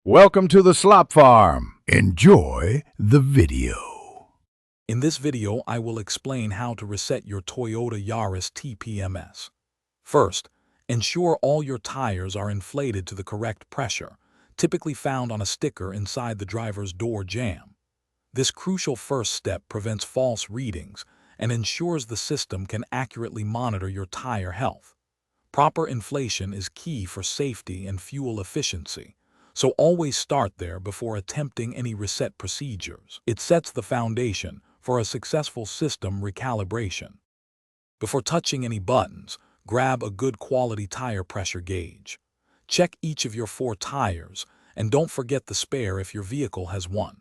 Welcome to the Slop Farm. Enjoy the video. In this video, I will explain how to reset your Toyota Yaris TPMS. First, ensure all your tires are inflated to the correct pressure, typically found on a sticker inside the driver's door jamb. This crucial first step prevents false readings and ensures the system can accurately monitor your tire health. Proper inflation is key for safety and fuel efficiency, so always start there before attempting any reset procedures. It sets the foundation for a successful system recalibration. Before touching any buttons, grab a good quality tire pressure gauge. Check each of your 4 tires, and don't forget the spare if your vehicle has one.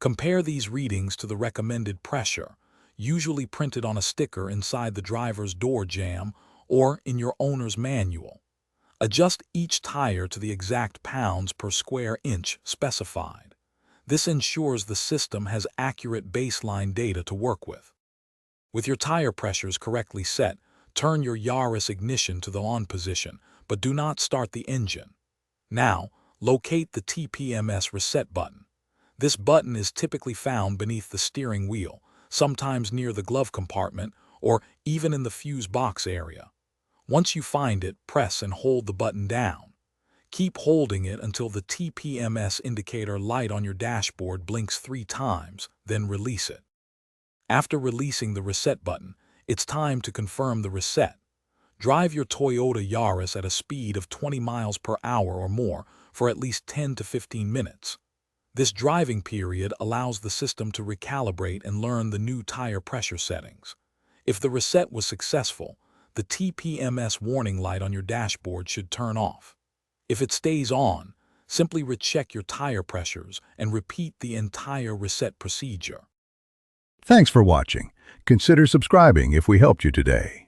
Compare these readings to the recommended pressure, usually printed on a sticker inside the driver's door jamb or in your owner's manual. Adjust each tire to the exact pounds per square inch specified. This ensures the system has accurate baseline data to work with. With your tire pressures correctly set, turn your Yaris ignition to the on position, but do not start the engine. Now, locate the TPMS reset button. This button is typically found beneath the steering wheel, sometimes near the glove compartment, or even in the fuse box area. Once you find it, press and hold the button down. Keep holding it until the TPMS indicator light on your dashboard blinks 3 times, then release it. After releasing the reset button, it's time to confirm the reset. Drive your Toyota Yaris at a speed of 20 miles per hour or more for at least 10 to 15 minutes. This driving period allows the system to recalibrate and learn the new tire pressure settings. If the reset was successful, the TPMS warning light on your dashboard should turn off. If it stays on, simply recheck your tire pressures and repeat the entire reset procedure. Thanks for watching. Consider subscribing if we helped you today.